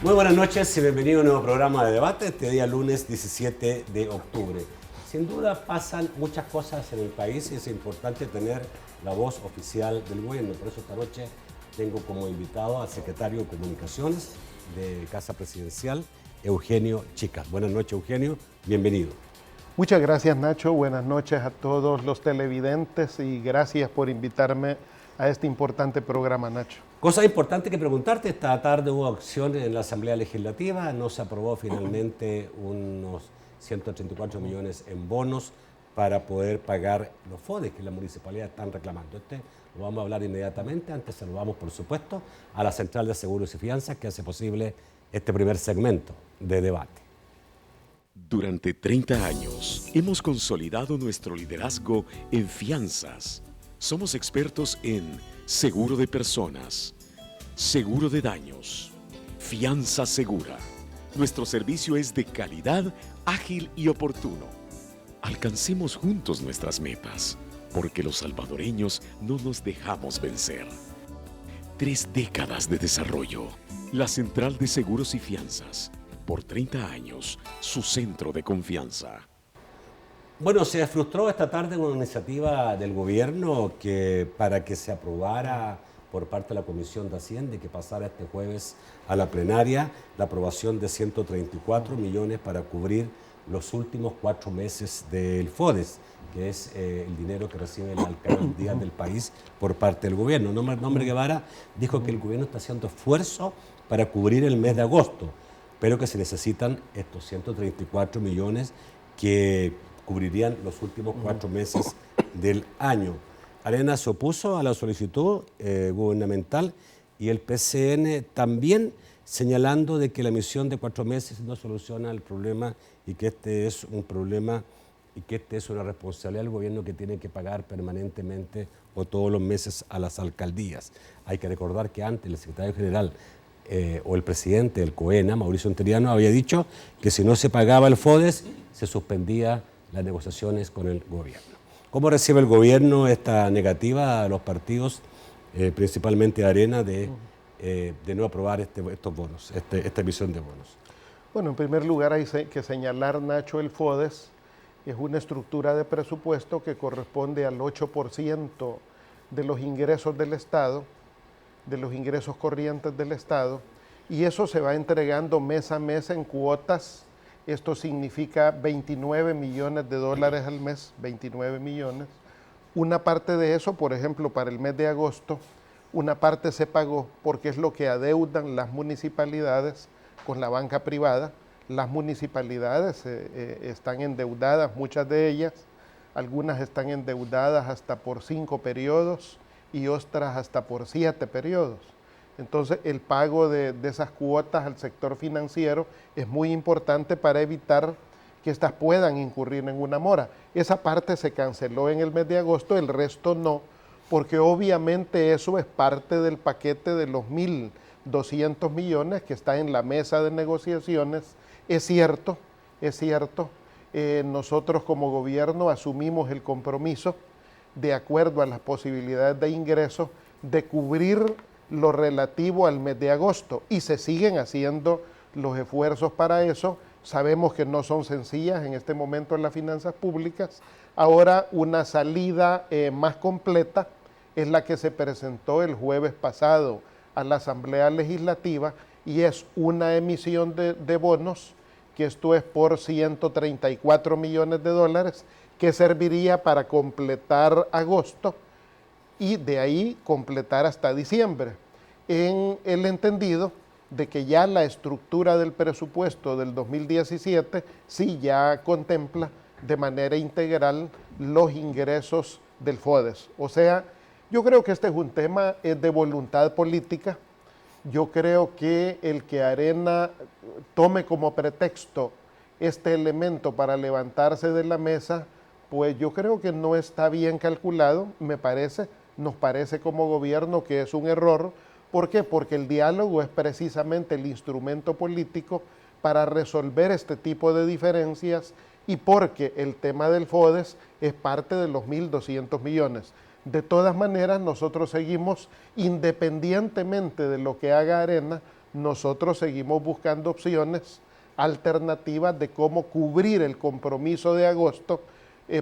Muy buenas noches y bienvenido a un nuevo programa de debate este día lunes 17 de octubre. Sin duda pasan muchas cosas en el país y es importante tener la voz oficial del gobierno. Por eso esta noche tengo como invitado al secretario de Comunicaciones de Casa Presidencial, Eugenio Chicas. Buenas noches, Eugenio. Bienvenido. Muchas gracias, Nacho. Buenas noches a todos los televidentes y gracias por invitarme a este importante programa, Nacho. Cosa importante que preguntarte, esta tarde hubo acción en la Asamblea Legislativa, no se aprobó finalmente unos 134 millones en bonos para poder pagar los FODES que las municipalidades están reclamando. Lo vamos a hablar inmediatamente, antes saludamos por supuesto a la Central de Seguros y Fianzas que hace posible este primer segmento de debate. Durante 30 años hemos consolidado nuestro liderazgo en fianzas. Somos expertos en seguro de personas, seguro de daños, fianza segura. Nuestro servicio es de calidad, ágil y oportuno. Alcancemos juntos nuestras metas, porque los salvadoreños no nos dejamos vencer. 3 décadas de desarrollo. La Central de Seguros y Fianzas. Por 30 años, su centro de confianza. Bueno, se frustró esta tarde una iniciativa del gobierno para que se aprobara por parte de la Comisión de Hacienda y que pasara este jueves a la plenaria la aprobación de 134 millones para cubrir los últimos 4 meses del FODES, que es el dinero que reciben las alcaldías del país por parte del gobierno. Nombre Guevara dijo que el gobierno está haciendo esfuerzo para cubrir el mes de agosto, pero que se necesitan estos 134 millones que cubrirían los últimos 4 meses del año. Arena se opuso a la solicitud gubernamental y el PCN también, señalando de que la emisión de 4 meses no soluciona el problema y que este es un problema y que este es una responsabilidad del gobierno que tiene que pagar permanentemente o todos los meses a las alcaldías. Hay que recordar que antes el secretario general o el presidente del COENA, Mauricio Interiano, había dicho que si no se pagaba el FODES, se suspendía las negociaciones con el gobierno. ¿Cómo recibe el gobierno esta negativa a los partidos, principalmente Arena, de no aprobar estos bonos, esta emisión de bonos? Bueno, en primer lugar hay que señalar, Nacho, el FODES es una estructura de presupuesto que corresponde al 8% de los ingresos del Estado, de los ingresos corrientes del Estado, y eso se va entregando mes a mes en cuotas. Esto significa 29 millones de dólares al mes, 29 millones. Una parte de eso, por ejemplo, para el mes de agosto, una parte se pagó porque es lo que adeudan las municipalidades con la banca privada. Las municipalidades están endeudadas, muchas de ellas, algunas están endeudadas hasta por 5 periodos y otras hasta por 7 periodos. Entonces, el pago de esas cuotas al sector financiero es muy importante para evitar que éstas puedan incurrir en una mora. Esa parte se canceló en el mes de agosto, el resto no, porque obviamente eso es parte del paquete de los 1.200 millones que está en la mesa de negociaciones. Es cierto, nosotros como gobierno asumimos el compromiso, de acuerdo a las posibilidades de ingreso, de cubrir lo relativo al mes de agosto y se siguen haciendo los esfuerzos para eso. Sabemos que no son sencillas en este momento en las finanzas públicas. Ahora una salida más completa es la que se presentó el jueves pasado a la Asamblea Legislativa y es una emisión de bonos, que esto es por 134 millones de dólares, que serviría para completar agosto y de ahí completar hasta diciembre, en el entendido de que ya la estructura del presupuesto del 2017 sí ya contempla de manera integral los ingresos del FODES. O sea, yo creo que este es un tema de voluntad política. Yo creo que el que Arena tome como pretexto este elemento para levantarse de la mesa, pues yo creo que no está bien calculado, nos parece como gobierno que es un error. ¿Por qué? Porque el diálogo es precisamente el instrumento político para resolver este tipo de diferencias y porque el tema del FODES es parte de los 1.200 millones. De todas maneras, nosotros seguimos, independientemente de lo que haga Arena, nosotros seguimos buscando opciones alternativas de cómo cubrir el compromiso de agosto,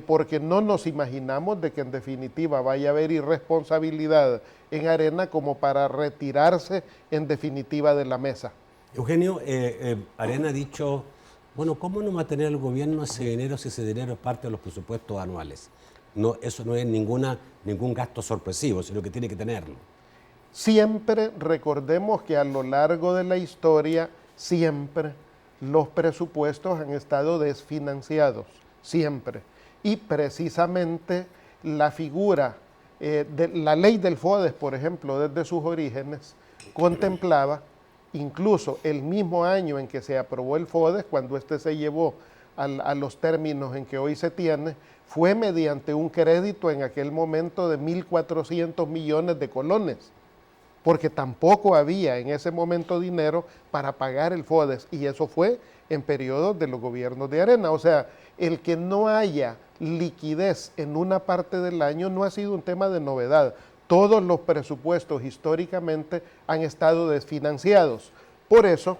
porque no nos imaginamos de que en definitiva vaya a haber irresponsabilidad en Arena como para retirarse en definitiva de la mesa. Eugenio, Arena ha dicho, bueno, ¿cómo no mantener el gobierno ese dinero si ese dinero es parte de los presupuestos anuales? No, eso no es ningún gasto sorpresivo, sino que tiene que tenerlo. Siempre recordemos que a lo largo de la historia, siempre los presupuestos han estado desfinanciados, siempre. Y precisamente la figura de la ley del FODES, por ejemplo, desde sus orígenes, contemplaba, incluso el mismo año en que se aprobó el FODES, cuando este se llevó a los términos en que hoy se tiene, fue mediante un crédito en aquel momento de 1.400 millones de colones, porque tampoco había en ese momento dinero para pagar el FODES, y eso fue en periodos de los gobiernos de Arena. O sea, el que no haya liquidez en una parte del año no ha sido un tema de novedad. Todos los presupuestos históricamente han estado desfinanciados. Por eso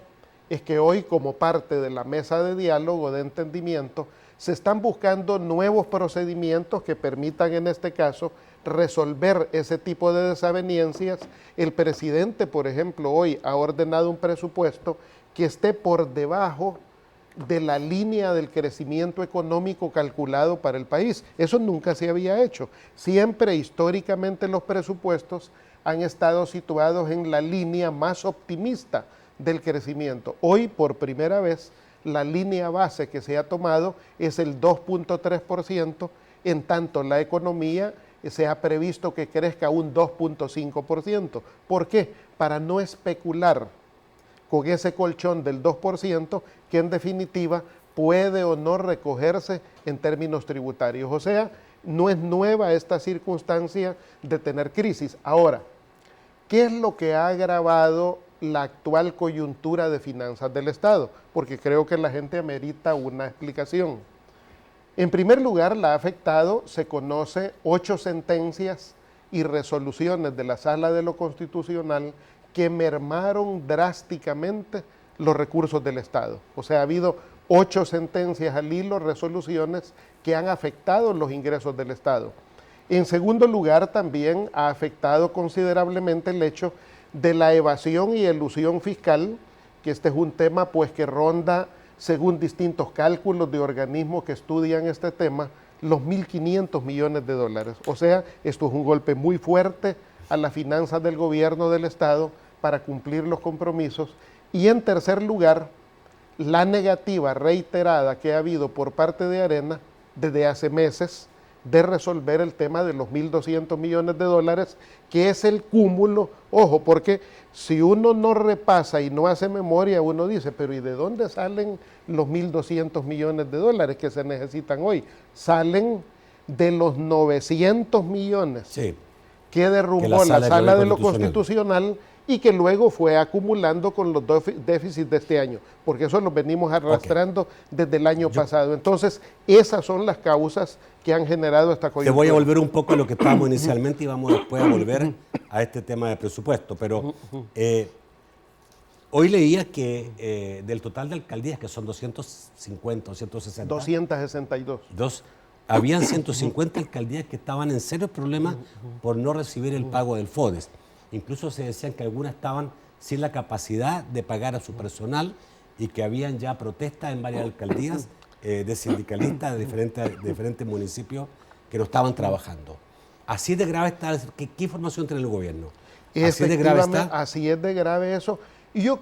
es que hoy, como parte de la mesa de diálogo, de entendimiento, se están buscando nuevos procedimientos que permitan, en este caso, resolver ese tipo de desavenencias. El presidente, por ejemplo, hoy ha ordenado un presupuesto que esté por debajo de la línea del crecimiento económico calculado para el país. Eso nunca se había hecho. Siempre, históricamente, los presupuestos han estado situados en la línea más optimista del crecimiento. Hoy, por primera vez, la línea base que se ha tomado es el 2.3%, en tanto la economía se ha previsto que crezca un 2.5%. ¿Por qué? Para no especular con ese colchón del 2%, que en definitiva puede o no recogerse en términos tributarios. O sea, no es nueva esta circunstancia de tener crisis. Ahora, ¿qué es lo que ha agravado la actual coyuntura de finanzas del Estado? Porque creo que la gente amerita una explicación. En primer lugar, la ha afectado, se conoce, 8 sentencias y resoluciones de la Sala de lo Constitucional que mermaron drásticamente los recursos del Estado. O sea, ha habido 8 sentencias al hilo, resoluciones que han afectado los ingresos del Estado. En segundo lugar, también ha afectado considerablemente el hecho de la evasión y elusión fiscal, que este es un tema pues que ronda, según distintos cálculos de organismos que estudian este tema, los 1.500 millones de dólares. O sea, esto es un golpe muy fuerte a las finanzas del gobierno del Estado para cumplir los compromisos. Y en tercer lugar, la negativa reiterada que ha habido por parte de Arena desde hace meses de resolver el tema de los 1.200 millones de dólares, que es el cúmulo, ojo, porque si uno no repasa y no hace memoria, uno dice, pero ¿y de dónde salen los 1.200 millones de dólares que se necesitan hoy? Salen de los 900 millones Sí. que derrumbó la Sala de lo Constitucional y que luego fue acumulando con los déficits de este año, porque eso lo venimos arrastrando desde el año pasado. Entonces, esas son las causas que han generado esta coyuntura. Te voy a volver un poco a lo que estábamos inicialmente y vamos después a volver a este tema de presupuesto, pero hoy leía que del total de alcaldías, que son 250, 260. 262. Habían 150 alcaldías que estaban en serios problemas por no recibir el pago del FODES. Incluso se decían que algunas estaban sin la capacidad de pagar a su personal y que habían ya protestas en varias alcaldías de sindicalistas de diferentes municipios que no estaban trabajando. Así de grave está. ¿Qué información tiene el gobierno? Así de grave está. Así es de grave eso. Y yo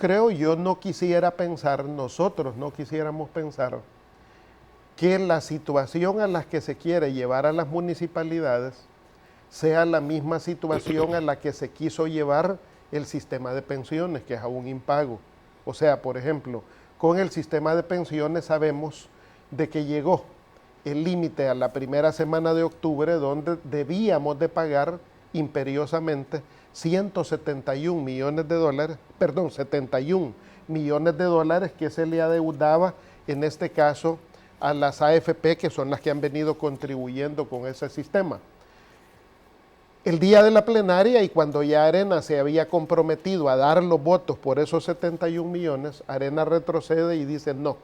no quisiera pensar, nosotros no quisiéramos pensar que la situación a la que se quiere llevar a las municipalidades sea la misma situación a la que se quiso llevar el sistema de pensiones, que es a un impago. O sea, por ejemplo, con el sistema de pensiones sabemos de que llegó el límite a la primera semana de octubre, donde debíamos de pagar imperiosamente 171 millones de dólares, 71 millones de dólares que se le adeudaba, en este caso, a las AFP, que son las que han venido contribuyendo con ese sistema. El día de la plenaria y cuando ya Arena se había comprometido a dar los votos por esos 71 millones, Arena retrocede y dice no.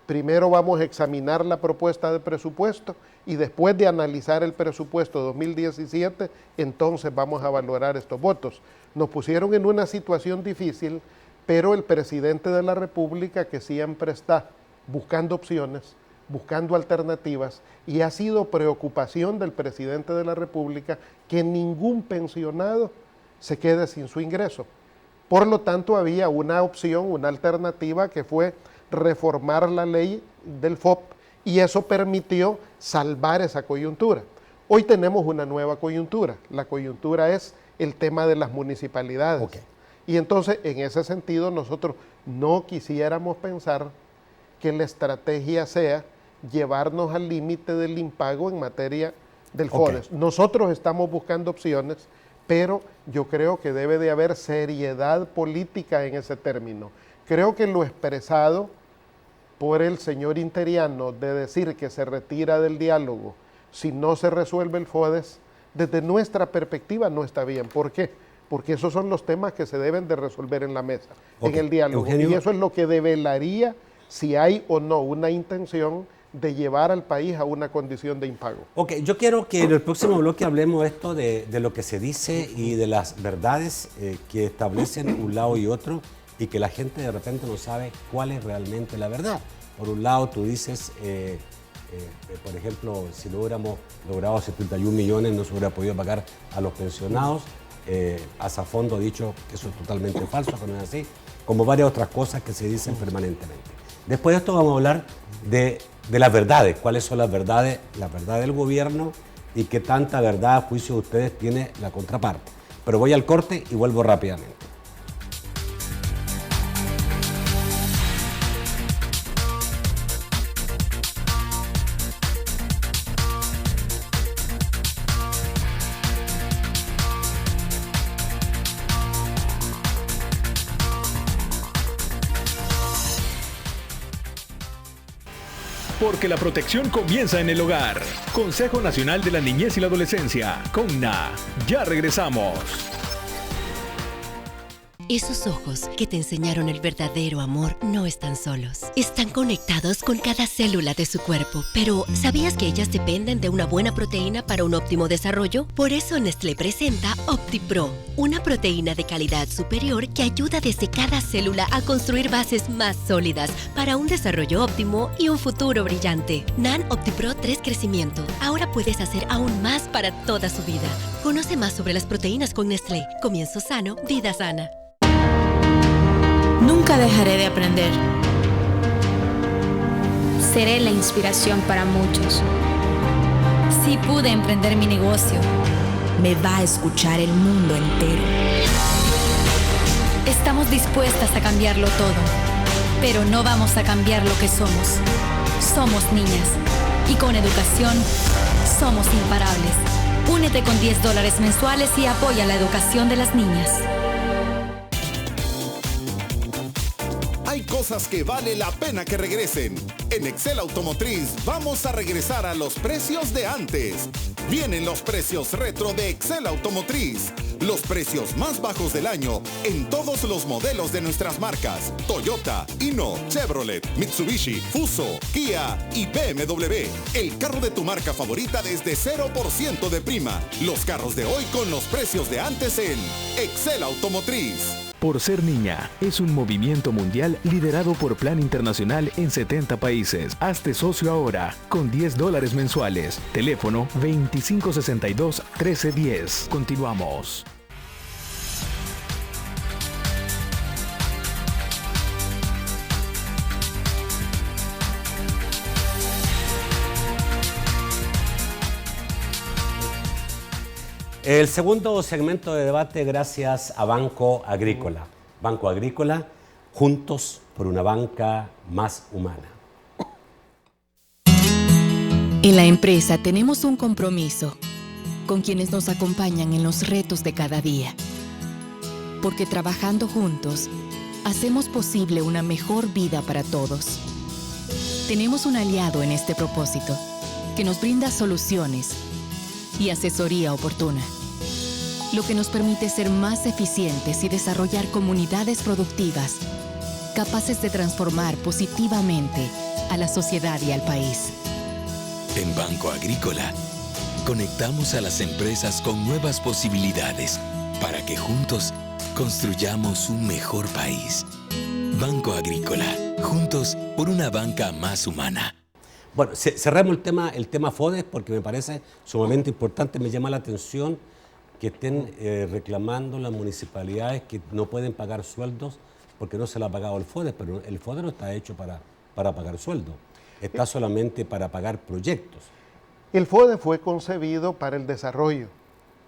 Primero vamos a examinar la propuesta de presupuesto y después de analizar el presupuesto 2017, entonces vamos a valorar estos votos. Nos pusieron en una situación difícil, pero el presidente de la República, que siempre está buscando opciones, buscando alternativas, y ha sido preocupación del presidente de la República que ningún pensionado se quede sin su ingreso. Por lo tanto, había una opción, una alternativa que fue reformar la ley del FOP y eso permitió salvar esa coyuntura. Hoy tenemos una nueva coyuntura. La coyuntura es el tema de las municipalidades. Okay. Y entonces, en ese sentido, nosotros no quisiéramos pensar que la estrategia sea llevarnos al límite del impago en materia del FODES. Okay. Nosotros estamos buscando opciones, pero yo creo que debe de haber seriedad política en ese término. Creo que lo expresado por el señor Interiano de decir que se retira del diálogo si no se resuelve el FODES, desde nuestra perspectiva no está bien. ¿Por qué? Porque esos son los temas que se deben de resolver en la mesa, en el diálogo. Eugenio. Y eso es lo que develaría si hay o no una intención de llevar al país a una condición de impago. Ok, yo quiero que en el próximo bloque hablemos esto de lo que se dice y de las verdades que establecen un lado y otro, y que la gente de repente no sabe cuál es realmente la verdad. Por un lado, tú dices, por ejemplo, si no hubiéramos logrado 71 millones, no se hubiera podido pagar a los pensionados. Asafondo ha dicho que eso es totalmente falso, que no es así, como varias otras cosas que se dicen permanentemente. Después de esto vamos a hablar de las verdades, cuáles son las verdades, la verdad del gobierno y qué tanta verdad a juicio de ustedes tiene la contraparte. Pero voy al corte y vuelvo rápidamente. Porque la protección comienza en el hogar. Consejo Nacional de la Niñez y la Adolescencia, CONNA. Ya regresamos. Esos ojos que te enseñaron el verdadero amor no están solos. Están conectados con cada célula de su cuerpo. Pero, ¿sabías que ellas dependen de una buena proteína para un óptimo desarrollo? Por eso Nestlé presenta OptiPro, una proteína de calidad superior que ayuda desde cada célula a construir bases más sólidas para un desarrollo óptimo y un futuro brillante. NAN OptiPro 3 Crecimiento. Ahora puedes hacer aún más para toda su vida. Conoce más sobre las proteínas con Nestlé. Comienzo sano, vida sana. Nunca dejaré de aprender. Seré la inspiración para muchos. Si pude emprender mi negocio, me va a escuchar el mundo entero. Estamos dispuestas a cambiarlo todo, pero no vamos a cambiar lo que somos. Somos niñas y con educación somos imparables. Únete con $10 mensuales y apoya la educación de las niñas. Hay cosas que vale la pena que regresen. En Excel Automotriz vamos a regresar a los precios de antes. Vienen los precios retro de Excel Automotriz. Los precios más bajos del año en todos los modelos de nuestras marcas: Toyota, Hino, Chevrolet, Mitsubishi, Fuso, Kia y BMW. El carro de tu marca favorita desde 0% de prima. Los carros de hoy con los precios de antes en Excel Automotriz. Por ser niña, es un movimiento mundial liderado por Plan Internacional en 70 países. Hazte socio ahora, con $10 mensuales. Teléfono 2562-1310. Continuamos. El segundo segmento de debate gracias a Banco Agrícola. Banco Agrícola, juntos por una banca más humana. En la empresa tenemos un compromiso con quienes nos acompañan en los retos de cada día. Porque trabajando juntos, hacemos posible una mejor vida para todos. Tenemos un aliado en este propósito, que nos brinda soluciones y asesoría oportuna. lo que nos permite ser más eficientes y desarrollar comunidades productivas, capaces de transformar positivamente a la sociedad y al país. En Banco Agrícola, conectamos a las empresas con nuevas posibilidades para que juntos construyamos un mejor país. Banco Agrícola, juntos por una banca más humana. Bueno, cerramos el tema FODES porque me parece sumamente importante. Me llama la atención que estén reclamando las municipalidades que no pueden pagar sueldos porque no se le ha pagado el FODES, pero el FODES no está hecho para pagar sueldos, está solamente para pagar proyectos. El FODES fue concebido para el desarrollo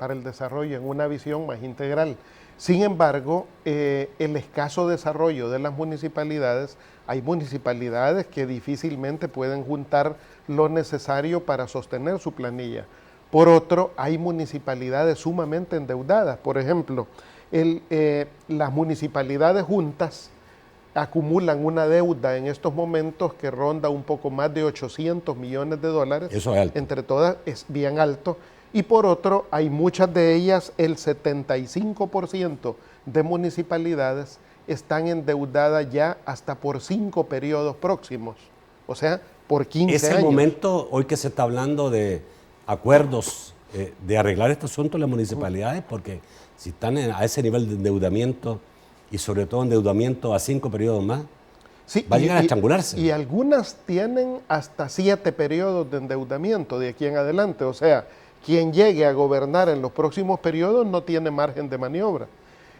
en una visión más integral. Sin embargo, el escaso desarrollo de las municipalidades, hay municipalidades que difícilmente pueden juntar lo necesario para sostener su planilla. Por otro, hay municipalidades sumamente endeudadas. Por ejemplo, las municipalidades juntas acumulan una deuda en estos momentos que ronda un poco más de 800 millones de dólares. Eso es alto. Entre todas es bien alto. Y por otro, hay muchas de ellas, el 75% de municipalidades están endeudadas ya hasta por 5 periodos próximos, o sea, por 15 años. Es el momento, hoy que se está hablando de acuerdos, de arreglar este asunto en las municipalidades, porque si están a ese nivel de endeudamiento, y sobre todo endeudamiento a 5 periodos más, sí, va a llegar a estrangularse. Y algunas tienen hasta 7 periodos de endeudamiento de aquí en adelante, o sea, quien llegue a gobernar en los próximos periodos no tiene margen de maniobra.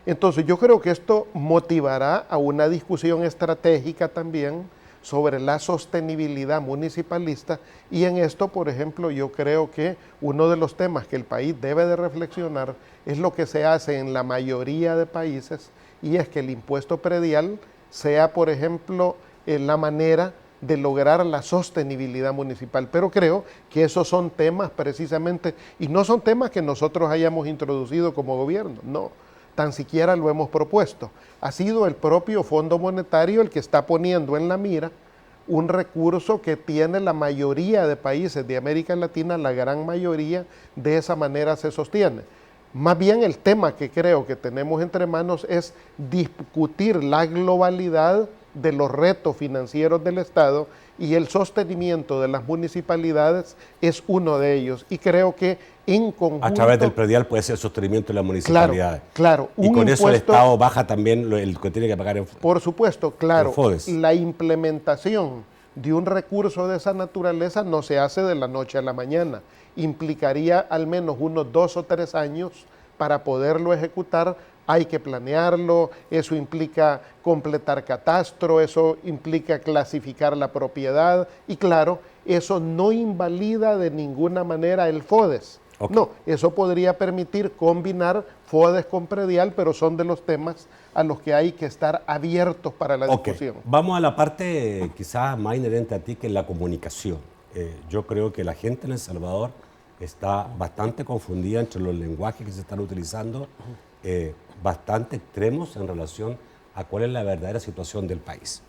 Entonces yo creo que esto motivará a una discusión estratégica también sobre la sostenibilidad municipalista, y en esto, por ejemplo, yo creo que uno de los temas que el país debe de reflexionar es lo que se hace en la mayoría de países, y es que el impuesto predial sea, por ejemplo, la manera de lograr la sostenibilidad municipal. Pero creo que esos son temas precisamente, y no son temas que nosotros hayamos introducido como gobierno, no, tan siquiera lo hemos propuesto. Ha sido el propio Fondo Monetario el que está poniendo en la mira un recurso que tiene la mayoría de países de América Latina, la gran mayoría de esa manera se sostiene. Más bien el tema que creo que tenemos entre manos es discutir la globalidad de los retos financieros del Estado, y el sostenimiento de las municipalidades es uno de ellos, y creo que en conjunto... A través del predial puede ser el sostenimiento de las municipalidades. Claro. Y con eso el Estado baja también el que tiene que pagar por supuesto, claro. FODES. La implementación de un recurso de esa naturaleza no se hace de la noche a la mañana. Implicaría al menos unos 2 o 3 años para poderlo ejecutar. Hay que planearlo, eso implica completar catastro, eso implica clasificar la propiedad, y claro, eso no invalida de ninguna manera el FODES. Okay. No, eso podría permitir combinar FODES con predial, pero son de los temas a los que hay que estar abiertos para la discusión. Vamos a la parte quizás más inherente a ti, que es la comunicación. Yo creo que la gente en El Salvador está bastante confundida entre los lenguajes que se están utilizando, bastante extremos en relación a cuál es la verdadera situación del país.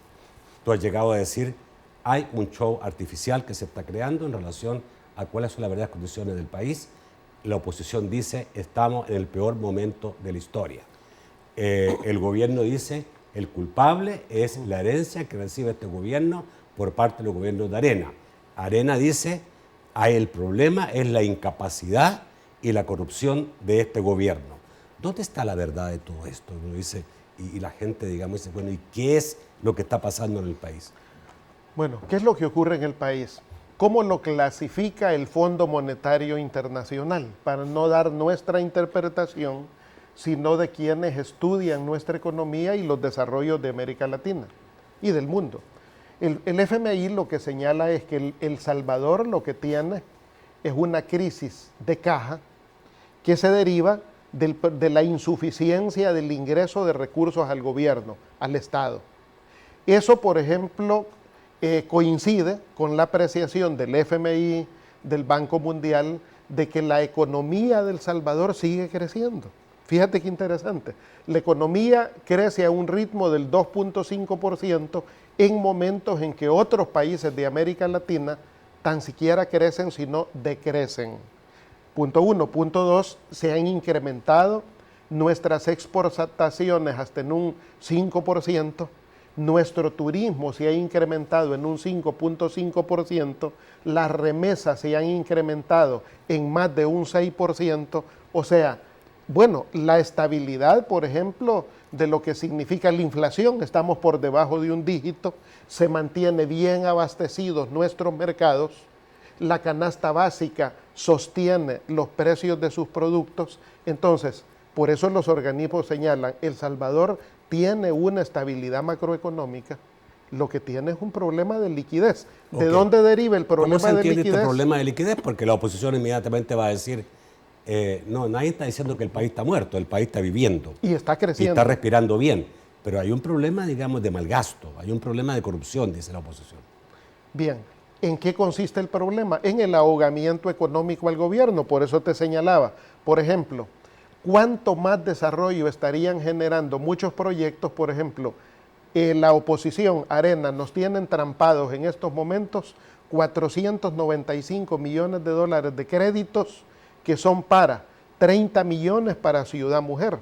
Tú has llegado a decir, hay un show artificial que se está creando en relación a cuáles son las verdaderas condiciones del país. La oposición dice, estamos en el peor momento de la historia. El gobierno dice, el culpable es la herencia que recibe este gobierno por parte del gobierno de Arena. Arena dice, el problema es la incapacidad y la corrupción de este gobierno. ¿Dónde está la verdad de todo esto? Uno dice, y la gente, digamos, dice, bueno, ¿y qué es lo que está pasando en el país? Bueno, ¿qué es lo que ocurre en el país? ¿Cómo lo clasifica el Fondo Monetario Internacional? Para no dar nuestra interpretación, sino de quienes estudian nuestra economía y los desarrollos de América Latina y del mundo. El FMI lo que señala es que El Salvador lo que tiene es una crisis de caja que se deriva de la insuficiencia del ingreso de recursos al gobierno, al Estado. Eso, por ejemplo, coincide con la apreciación del FMI, del Banco Mundial, de que la economía de El Salvador sigue creciendo. Fíjate qué interesante. La economía crece a un ritmo del 2.5% en momentos en que otros países de América Latina tan siquiera crecen, sino decrecen. Punto 1. Punto 2, se han incrementado nuestras exportaciones hasta en un 5%, nuestro turismo se ha incrementado en un 5.5%, las remesas se han incrementado en más de un 6%, o sea, bueno, la estabilidad, por ejemplo, de lo que significa la inflación, estamos por debajo de un dígito, se mantiene bien abastecidos nuestros mercados, la canasta básica sostiene los precios de sus productos, entonces, por eso los organismos señalan, El Salvador tiene una estabilidad macroeconómica, lo que tiene es un problema de liquidez. ¿De dónde deriva el problema de liquidez? ¿Cómo se entiende este problema de liquidez? Porque la oposición inmediatamente va a decir, no, nadie está diciendo que el país está muerto, el país está viviendo. Y está creciendo. Y está respirando bien. Pero hay un problema, digamos, de malgasto, hay un problema de corrupción, dice la oposición. Bien, ¿en qué consiste el problema? En el ahogamiento económico al gobierno, por eso te señalaba. Por ejemplo, ¿cuánto más desarrollo estarían generando muchos proyectos? Por ejemplo, la oposición, Arena, nos tiene entrampados en estos momentos 495 millones de dólares de créditos que son para 30 millones para Ciudad Mujer,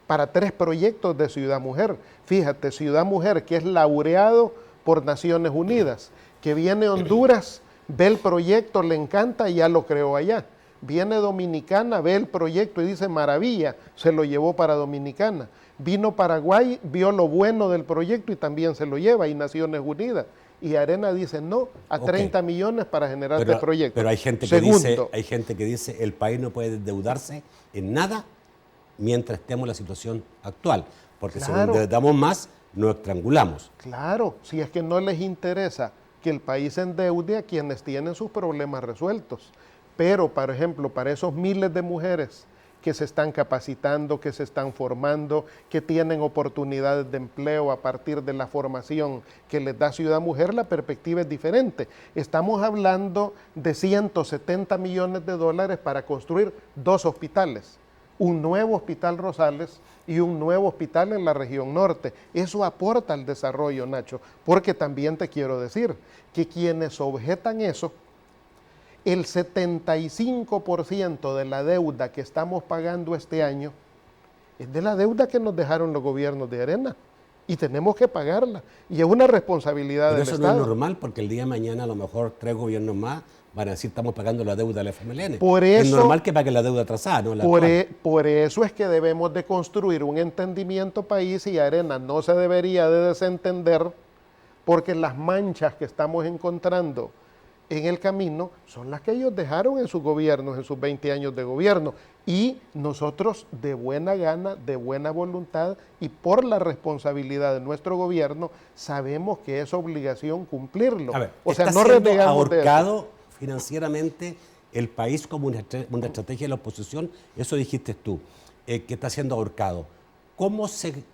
para 3 proyectos de Ciudad Mujer. Fíjate, Ciudad Mujer, que es laureado por Naciones Unidas, que viene Honduras, ve el proyecto, le encanta y ya lo creó allá. Viene Dominicana, ve el proyecto y dice maravilla, se lo llevó para Dominicana. Vino Paraguay, vio lo bueno del proyecto y también se lo lleva, y Naciones Unidas. Y Arena dice no a 30 millones para generar este proyecto. Pero hay gente que dice, el país no puede endeudarse en nada mientras estemos en la situación actual, porque si nos endeudamos más, nos estrangulamos. Claro, si es que no les interesa que el país endeude a quienes tienen sus problemas resueltos. Pero, por ejemplo, para esos miles de mujeres que se están capacitando, que se están formando, que tienen oportunidades de empleo a partir de la formación que les da Ciudad Mujer, la perspectiva es diferente. Estamos hablando de 170 millones de dólares para construir 2 hospitales, un nuevo hospital Rosales y un nuevo hospital en la región norte. Eso aporta al desarrollo, Nacho, porque también te quiero decir que quienes objetan eso, el 75% de la deuda que estamos pagando este año es de la deuda que nos dejaron los gobiernos de Arena y tenemos que pagarla y es una responsabilidad del Estado. Pero eso no es normal porque el día de mañana a lo mejor 3 gobiernos más van a decir estamos pagando la deuda del FMLN. Es normal que paguen la deuda atrasada, ¿no? Por eso es que debemos de construir un entendimiento país y Arena no se debería de desentender porque las manchas que estamos encontrando en el camino son las que ellos dejaron en sus gobiernos, en sus 20 años de gobierno. Y nosotros de buena gana, de buena voluntad y por la responsabilidad de nuestro gobierno, sabemos que es obligación cumplirlo. A ver, o sea, no renegamos ahorcado financieramente el país como una estrategia de la oposición, eso dijiste tú, que está siendo ahorcado. ¿Cómo se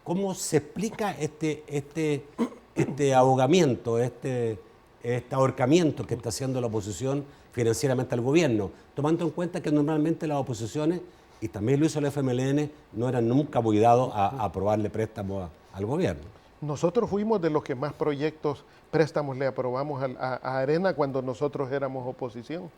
explica este ahogamiento, este ahorcamiento que está haciendo la oposición financieramente al gobierno, tomando en cuenta que normalmente las oposiciones, y también lo hizo el FMLN, no eran nunca muy dados a aprobarle préstamos al gobierno? Nosotros fuimos de los que más préstamos le aprobamos a Arena cuando nosotros éramos oposición.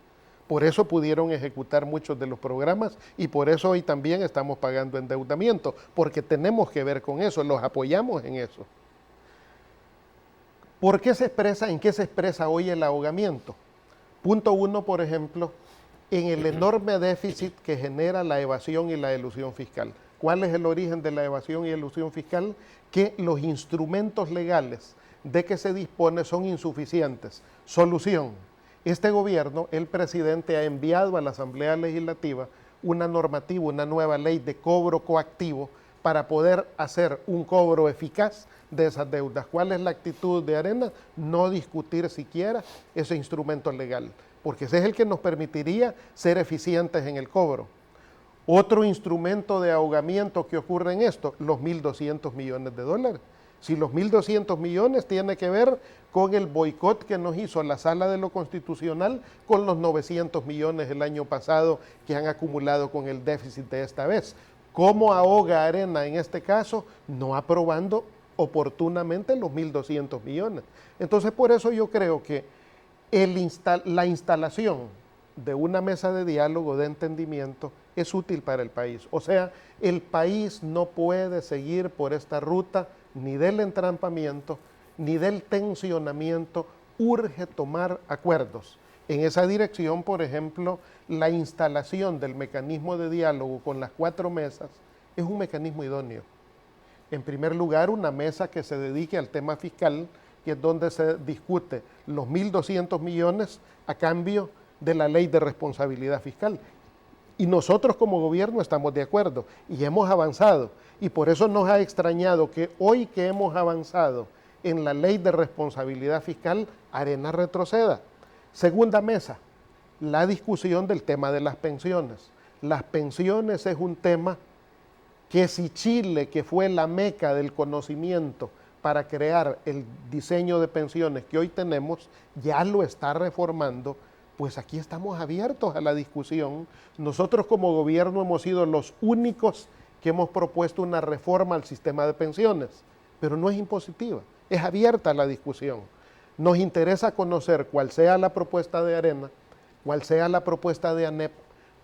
Por eso pudieron ejecutar muchos de los programas y por eso hoy también estamos pagando endeudamiento, porque tenemos que ver con eso, los apoyamos en eso. ¿Por qué se expresa, en qué se expresa hoy el ahogamiento? Punto 1, por ejemplo, en el enorme déficit que genera la evasión y la elusión fiscal. ¿Cuál es el origen de la evasión y elusión fiscal? Que los instrumentos legales de que se dispone son insuficientes. Solución. Este gobierno, el presidente ha enviado a la Asamblea Legislativa una normativa, una nueva ley de cobro coactivo para poder hacer un cobro eficaz de esas deudas. ¿Cuál es la actitud de Arena? No discutir siquiera ese instrumento legal, porque ese es el que nos permitiría ser eficientes en el cobro. Otro instrumento de ahogamiento que ocurre en esto, los 1.200 millones de dólares. Si los 1.200 millones tiene que ver con el boicot que nos hizo la Sala de lo Constitucional con los 900 millones el año pasado que han acumulado con el déficit de esta vez. ¿Cómo ahoga Arena en este caso? No aprobando oportunamente los 1.200 millones. Entonces, por eso yo creo que la instalación de una mesa de diálogo, de entendimiento, es útil para el país. O sea, el país no puede seguir por esta ruta ni del entrampamiento, ni del tensionamiento. Urge tomar acuerdos. En esa dirección, por ejemplo, la instalación del mecanismo de diálogo con las 4 mesas es un mecanismo idóneo. En primer lugar, una mesa que se dedique al tema fiscal, que es donde se discute los 1.200 millones a cambio de la ley de responsabilidad fiscal. Y nosotros como gobierno estamos de acuerdo y hemos avanzado. Y por eso nos ha extrañado que hoy que hemos avanzado en la ley de responsabilidad fiscal, Arena retroceda. Segunda mesa, la discusión del tema de las pensiones. Las pensiones es un tema que si Chile, que fue la meca del conocimiento para crear el diseño de pensiones que hoy tenemos, ya lo está reformando, pues aquí estamos abiertos a la discusión. Nosotros como gobierno hemos sido los únicos que hemos propuesto una reforma al sistema de pensiones, pero no es impositiva, es abierta la discusión. Nos interesa conocer cuál sea la propuesta de Arena, cuál sea la propuesta de ANEP,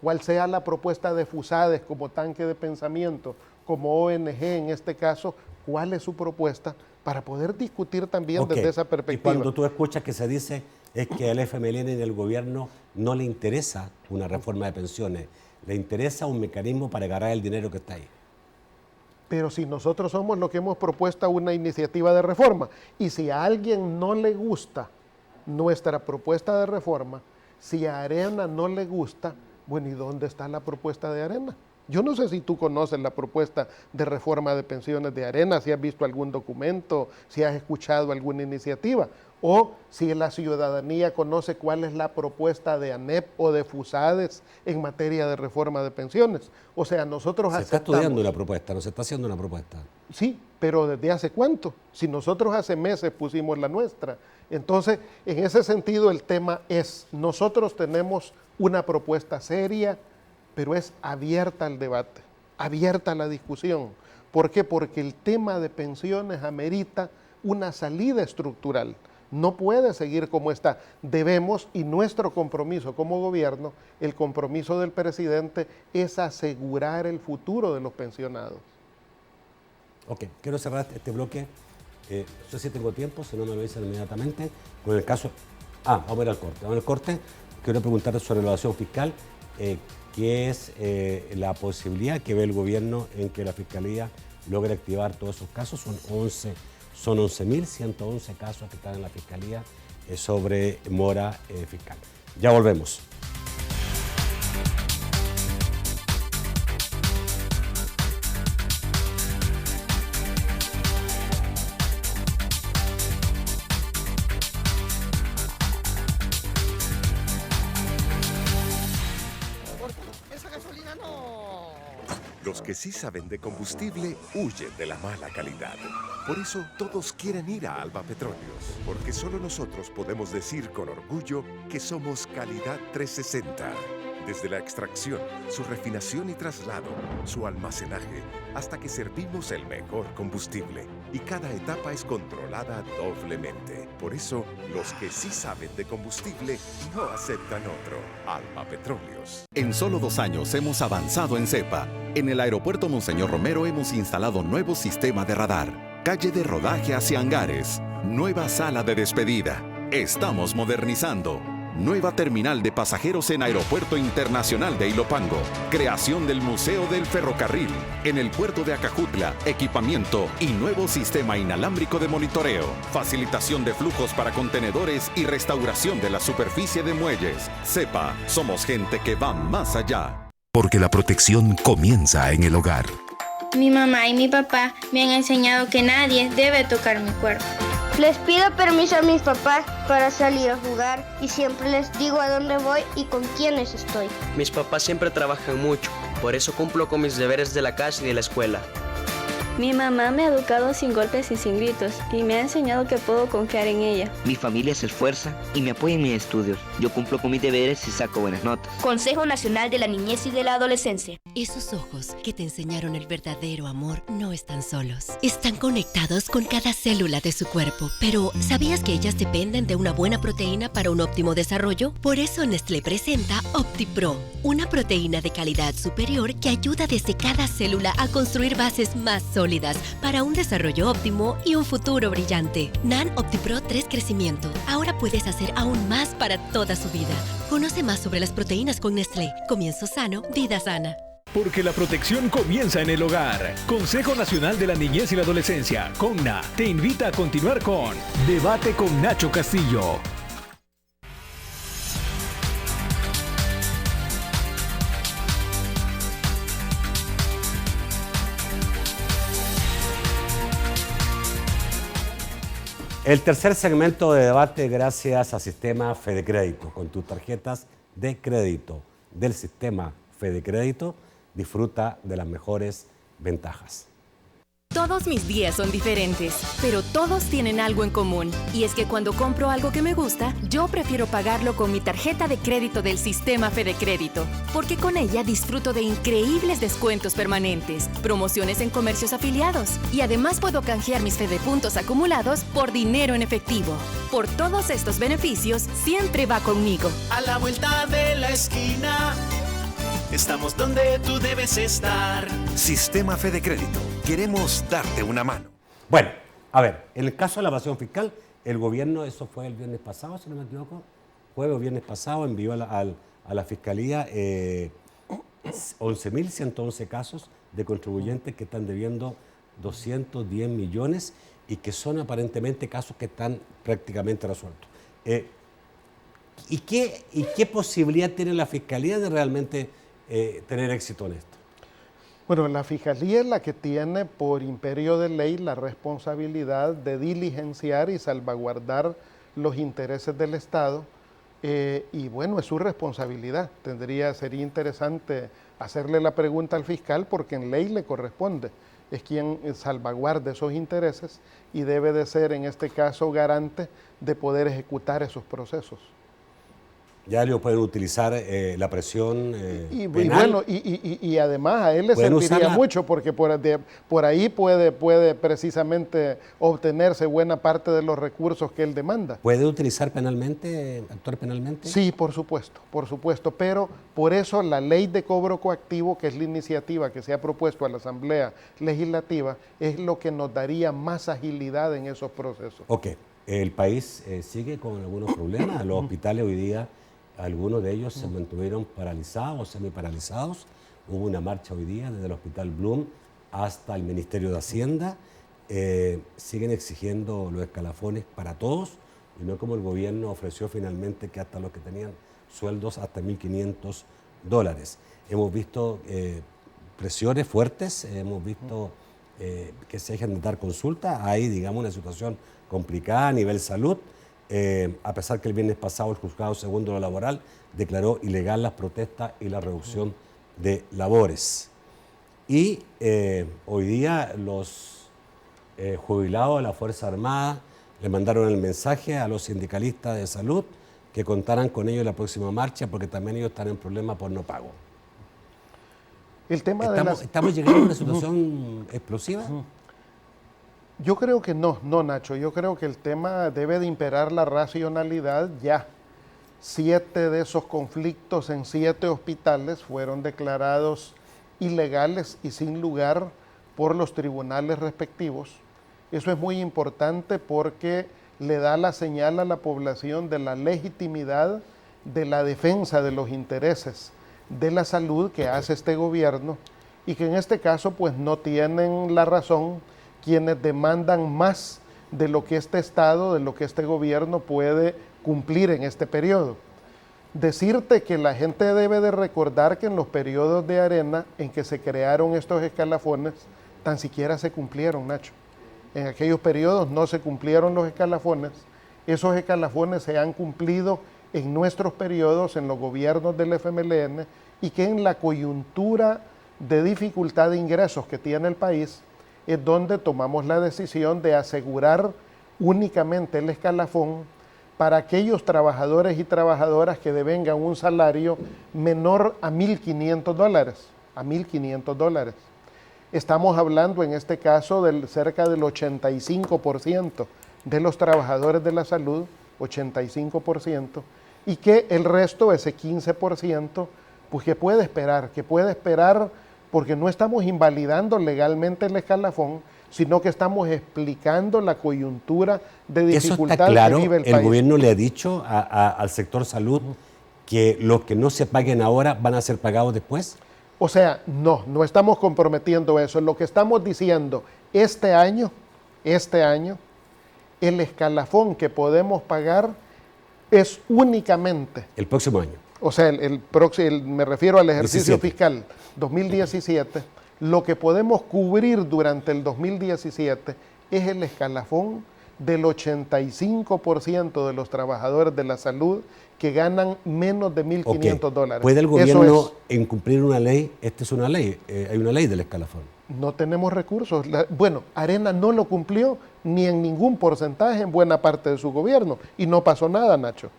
cuál sea la propuesta de FUSADES como tanque de pensamiento, como ONG en este caso, cuál es su propuesta para poder discutir también desde esa perspectiva. Y cuando tú escuchas que se dice es que al FMLN y al gobierno no le interesa una reforma de pensiones, le interesa un mecanismo para agarrar el dinero que está ahí. Pero si nosotros somos los que hemos propuesto una iniciativa de reforma, y si a alguien no le gusta nuestra propuesta de reforma, si a Arena no le gusta, bueno, ¿y dónde está la propuesta de Arena? Yo no sé si tú conoces la propuesta de reforma de pensiones de Arena, si has visto algún documento, si has escuchado alguna iniciativa, o si la ciudadanía conoce cuál es la propuesta de ANEP o de FUSADES en materia de reforma de pensiones. O sea, nosotros aceptamos. Se está estudiando una propuesta, no se está haciendo una propuesta. Sí, pero ¿desde hace cuánto? Si nosotros hace meses pusimos la nuestra. Entonces, en ese sentido el tema es, nosotros tenemos una propuesta seria, pero es abierta al debate, abierta a la discusión. ¿Por qué? Porque el tema de pensiones amerita una salida estructural. No puede seguir como está. Debemos, y nuestro compromiso como gobierno, el compromiso del presidente es asegurar el futuro de los pensionados. Ok, quiero cerrar este bloque. No sé si tengo tiempo, si no me lo dicen inmediatamente. Con el caso... vamos a ir al corte. Vamos al corte. Quiero preguntarte sobre la evasión fiscal. ¿Qué es la posibilidad que ve el gobierno en que la Fiscalía logre activar todos esos casos? Son 11.111 casos que están en la Fiscalía sobre mora fiscal. Ya volvemos. Los que sí saben de combustible huyen de la mala calidad. Por eso todos quieren ir a Alba Petróleos, porque solo nosotros podemos decir con orgullo que somos calidad 360. Desde la extracción, su refinación y traslado, su almacenaje, hasta que servimos el mejor combustible. Y cada etapa es controlada doblemente. Por eso, los que sí saben de combustible no aceptan otro. Alba Petróleos. En solo 2 años hemos avanzado en CEPA. En el aeropuerto Monseñor Romero hemos instalado nuevo sistema de radar, calle de rodaje hacia hangares, nueva sala de despedida. Estamos modernizando. Nueva terminal de pasajeros en Aeropuerto Internacional de Ilopango. Creación del Museo del Ferrocarril. En el puerto de Acajutla, equipamiento y nuevo sistema inalámbrico de monitoreo. Facilitación de flujos para contenedores y restauración de la superficie de muelles. CEPA, somos gente que va más allá. Porque la protección comienza en el hogar. Mi mamá y mi papá me han enseñado que nadie debe tocar mi cuerpo. Les pido permiso a mis papás para salir a jugar y siempre les digo a dónde voy y con quiénes estoy. Mis papás siempre trabajan mucho, por eso cumplo con mis deberes de la casa y de la escuela. Mi mamá me ha educado sin golpes y sin gritos y me ha enseñado que puedo confiar en ella. Mi familia se esfuerza y me apoya en mis estudios. Yo cumplo con mis deberes y saco buenas notas. Consejo Nacional de la Niñez y de la Adolescencia. Esos ojos que te enseñaron el verdadero amor no están solos. Están conectados con cada célula de su cuerpo. Pero, ¿sabías que ellas dependen de una buena proteína para un óptimo desarrollo? Por eso Nestlé presenta OptiPro, una proteína de calidad superior que ayuda desde cada célula a construir bases más sólidas para un desarrollo óptimo y un futuro brillante. NAN OptiPro 3 Crecimiento. Ahora puedes hacer aún más para toda su vida. Conoce más sobre las proteínas con Nestlé. Comienzo sano, vida sana. Porque la protección comienza en el hogar. Consejo Nacional de la Niñez y la Adolescencia, CONNA, te invita a continuar con Debate con Nacho Castillo. El tercer segmento de debate gracias a Sistema Fedecrédito. Con tus tarjetas de crédito del Sistema Fedecrédito, disfruta de las mejores ventajas. Todos mis días son diferentes, pero todos tienen algo en común. Y es que cuando compro algo que me gusta, yo prefiero pagarlo con mi tarjeta de crédito del Sistema Fedecrédito, porque con ella disfruto de increíbles descuentos permanentes, promociones en comercios afiliados, y además puedo canjear mis Fedepuntos acumulados por dinero en efectivo. Por todos estos beneficios, siempre va conmigo. A la vuelta de la esquina, estamos donde tú debes estar. Sistema Fedecrédito. Queremos darte una mano. Bueno, a ver, en el caso de la evasión fiscal, el gobierno, eso fue el viernes pasado, si no me equivoco, jueves o viernes pasado, envió a la Fiscalía 11.111 casos de contribuyentes que están debiendo 210 millones y que son aparentemente casos que están prácticamente resueltos. ¿Y qué posibilidad tiene la Fiscalía de realmente tener éxito en esto? Bueno, la Fiscalía es la que tiene por imperio de ley la responsabilidad de diligenciar y salvaguardar los intereses del Estado y bueno, es su responsabilidad. Sería interesante hacerle la pregunta al fiscal porque en ley le corresponde. Es quien salvaguarda esos intereses y debe de ser en este caso garante de poder ejecutar esos procesos. Ya ellos pueden utilizar la presión penal. Y además a él le serviría mucho porque por ahí puede precisamente obtenerse buena parte de los recursos que él demanda. ¿Puede utilizar penalmente, actuar penalmente? Sí, por supuesto, pero por eso la ley de cobro coactivo, que es la iniciativa que se ha propuesto a la Asamblea Legislativa, es lo que nos daría más agilidad en esos procesos. Ok, el país sigue con algunos problemas, los hospitales hoy día, algunos de ellos se mantuvieron paralizados, semiparalizados. Hubo una marcha hoy día desde el Hospital Blum hasta el Ministerio de Hacienda. Siguen exigiendo los escalafones para todos y no como el gobierno ofreció finalmente que hasta los que tenían sueldos hasta $1.500. Hemos visto presiones fuertes, hemos visto que se dejan de dar consulta. Hay, digamos, una situación complicada a nivel salud. A pesar que el viernes pasado el Juzgado Segundo de lo Laboral declaró ilegal las protestas y la reducción de labores. Y hoy día los jubilados de la Fuerza Armada le mandaron el mensaje a los sindicalistas de salud que contaran con ellos en la próxima marcha porque también ellos están en problemas por no pago. ¿Estamos llegando a una situación explosiva? Yo creo que no, Nacho. Yo creo que el tema debe de imperar la racionalidad ya. 7 de esos conflictos en 7 hospitales fueron declarados ilegales y sin lugar por los tribunales respectivos. Eso es muy importante porque le da la señal a la población de la legitimidad de la defensa de los intereses de la salud que hace este gobierno y que en este caso pues no tienen la razón quienes demandan más de lo que este Estado, de lo que este gobierno puede cumplir en este periodo. Decirte que la gente debe de recordar que en los periodos de Arena en que se crearon estos escalafones, tan siquiera se cumplieron, Nacho. En aquellos periodos no se cumplieron los escalafones. Esos escalafones se han cumplido en nuestros periodos, en los gobiernos del FMLN, y que en la coyuntura de dificultad de ingresos que tiene el país, es donde tomamos la decisión de asegurar únicamente el escalafón para aquellos trabajadores y trabajadoras que devengan un salario menor a $1,500. Estamos hablando en este caso de cerca del 85% de los trabajadores de la salud, 85%, y que el resto, ese 15%, pues que puede esperar porque no estamos invalidando legalmente el escalafón, sino que estamos explicando la coyuntura de dificultad que vive el país. ¿El gobierno le ha dicho al sector salud que los que no se paguen ahora van a ser pagados después? O sea, no estamos comprometiendo eso. Lo que estamos diciendo, este año, el escalafón que podemos pagar es únicamente... El próximo año. O sea, me refiero al ejercicio fiscal 2017, lo que podemos cubrir durante el 2017 es el escalafón del 85% de los trabajadores de la salud que ganan menos de $1,500. ¿Puede el gobierno incumplir una ley? Esta es una ley, hay una ley del escalafón. No tenemos recursos. Arena no lo cumplió ni en ningún porcentaje en buena parte de su gobierno y no pasó nada, Nacho.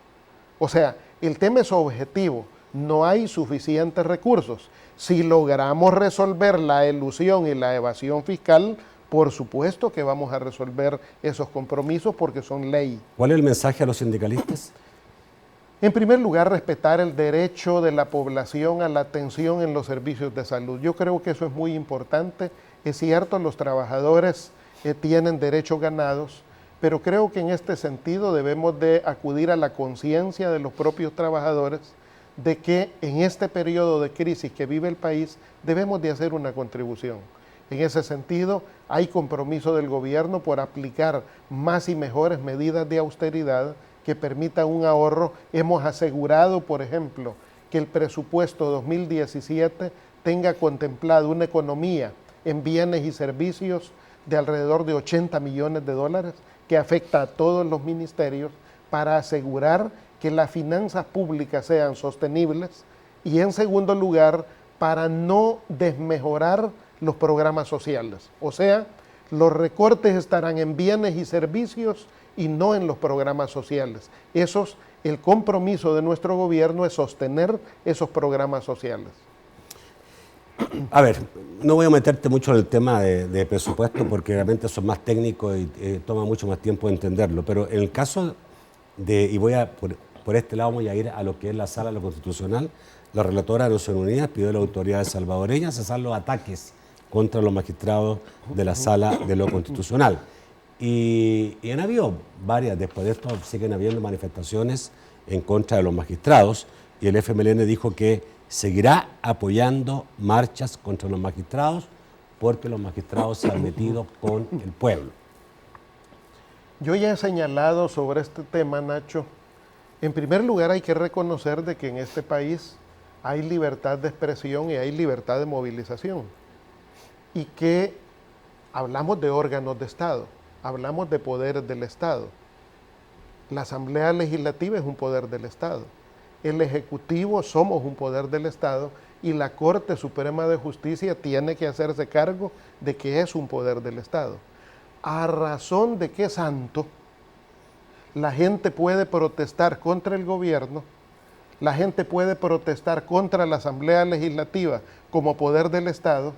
O sea, el tema es objetivo, no hay suficientes recursos. Si logramos resolver la elusión y la evasión fiscal, por supuesto que vamos a resolver esos compromisos porque son ley. ¿Cuál es el mensaje a los sindicalistas? En primer lugar, respetar el derecho de la población a la atención en los servicios de salud. Yo creo que eso es muy importante. Es cierto, los trabajadores tienen derechos ganados, pero creo que en este sentido debemos de acudir a la conciencia de los propios trabajadores de que en este periodo de crisis que vive el país debemos de hacer una contribución. En ese sentido, hay compromiso del gobierno por aplicar más y mejores medidas de austeridad que permitan un ahorro. Hemos asegurado, por ejemplo, que el presupuesto 2017 tenga contemplado una economía en bienes y servicios de alrededor de $80 millones, que afecta a todos los ministerios para asegurar que las finanzas públicas sean sostenibles y, en segundo lugar, para no desmejorar los programas sociales. O sea, los recortes estarán en bienes y servicios y no en los programas sociales. El compromiso de nuestro gobierno es sostener esos programas sociales. A ver, no voy a meterte mucho en el tema de presupuesto porque realmente eso es más técnico y toma mucho más tiempo entenderlo, pero en el caso y por este lado voy a ir a lo que es la Sala de lo Constitucional. La relatora de Naciones Unidas pidió a las autoridades salvadoreñas cesar los ataques contra los magistrados de la Sala de lo Constitucional. Y han habido varias, después de esto siguen habiendo manifestaciones en contra de los magistrados y el FMLN dijo que seguirá apoyando marchas contra los magistrados porque los magistrados se han metido con el pueblo. Yo ya he señalado sobre este tema, Nacho. En primer lugar, hay que reconocer de que en este país hay libertad de expresión y hay libertad de movilización. Y que hablamos de órganos de Estado, hablamos de poderes del Estado. La Asamblea Legislativa es un poder del Estado. El Ejecutivo somos un poder del Estado y la Corte Suprema de Justicia tiene que hacerse cargo de que es un poder del Estado. ¿A razón de qué santo la gente puede protestar contra el gobierno, la gente puede protestar contra la Asamblea Legislativa como poder del Estado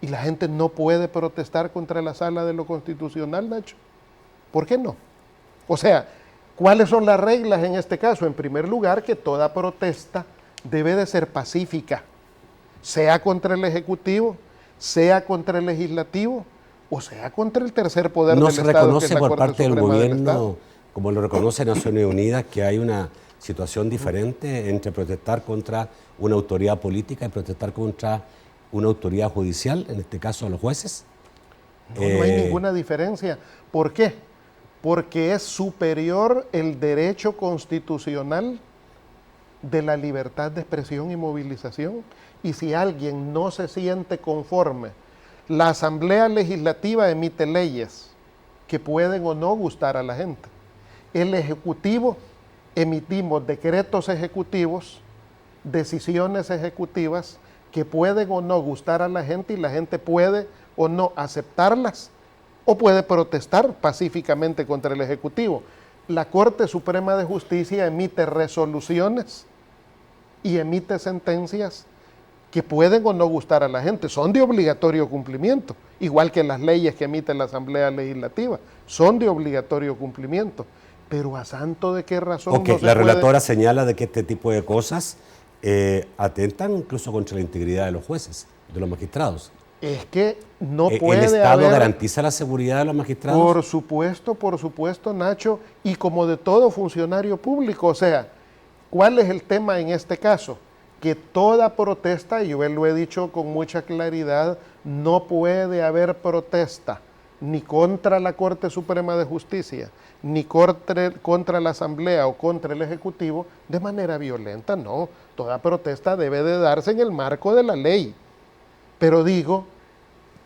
y la gente no puede protestar contra la Sala de lo Constitucional, Nacho? ¿Por qué no? O sea, ¿cuáles son las reglas en este caso? En primer lugar, que toda protesta debe de ser pacífica, sea contra el Ejecutivo, sea contra el Legislativo, o sea contra el tercer poder del Estado. ¿No se reconoce por parte del gobierno, como lo reconoce Naciones Unidas, que hay una situación diferente entre protestar contra una autoridad política y protestar contra una autoridad judicial, en este caso a los jueces? No hay ninguna diferencia. ¿Por qué? Porque es superior el derecho constitucional de la libertad de expresión y movilización. Y si alguien no se siente conforme, la Asamblea Legislativa emite leyes que pueden o no gustar a la gente. El Ejecutivo emitimos decretos ejecutivos, decisiones ejecutivas que pueden o no gustar a la gente y la gente puede o no aceptarlas, o puede protestar pacíficamente contra el Ejecutivo. La Corte Suprema de Justicia emite resoluciones y emite sentencias que pueden o no gustar a la gente, son de obligatorio cumplimiento, igual que las leyes que emite la Asamblea Legislativa, son de obligatorio cumplimiento. Pero ¿a santo de qué razón no se la relatora señala de que este tipo de cosas atentan incluso contra la integridad de los jueces, de los magistrados? Es que no puede ¿El Estado haber... garantiza la seguridad de los magistrados? Por supuesto, Nacho, y como de todo funcionario público. O sea, ¿cuál es el tema en este caso? Que toda protesta, y yo lo he dicho con mucha claridad, no puede haber protesta ni contra la Corte Suprema de Justicia, ni contra la Asamblea o contra el Ejecutivo de manera violenta, no. Toda protesta debe de darse en el marco de la ley. Pero digo,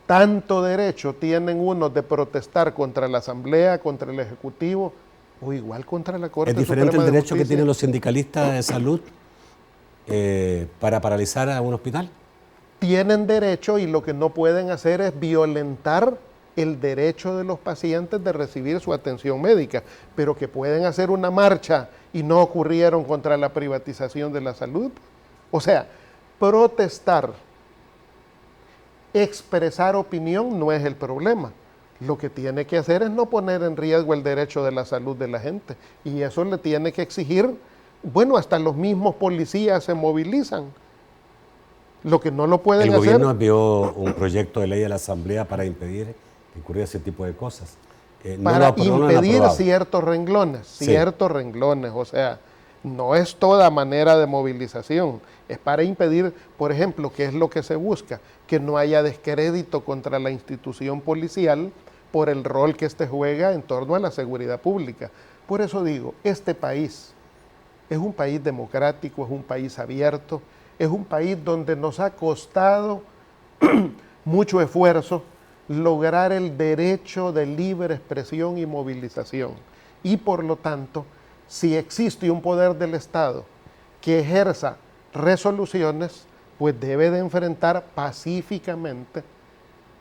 tanto derecho tienen unos de protestar contra la Asamblea, contra el Ejecutivo, o igual contra la Corte Suprema de Justicia. ¿Es diferente el derecho que tienen los sindicalistas de salud para paralizar a un hospital? Tienen derecho, y lo que no pueden hacer es violentar el derecho de los pacientes de recibir su atención médica, pero que pueden hacer una marcha y no ocurrieron contra la privatización de la salud. O sea, protestar, expresar opinión no es el problema. Lo que tiene que hacer es no poner en riesgo el derecho de la salud de la gente, y eso le tiene que exigir, bueno, hasta los mismos policías se movilizan. Lo que no lo pueden hacer... El gobierno envió un proyecto de ley a la Asamblea para impedir que ocurriera ese tipo de cosas. Para impedir ciertos renglones, o sea, no es toda manera de movilización, es para impedir, por ejemplo, ¿qué es lo que se busca? Que no haya descrédito contra la institución policial por el rol que éste juega en torno a la seguridad pública. Por eso digo, este país es un país democrático, es un país abierto, es un país donde nos ha costado mucho esfuerzo lograr el derecho de libre expresión y movilización. Y por lo tanto, si existe un poder del Estado que ejerza resoluciones, pues debe de enfrentar pacíficamente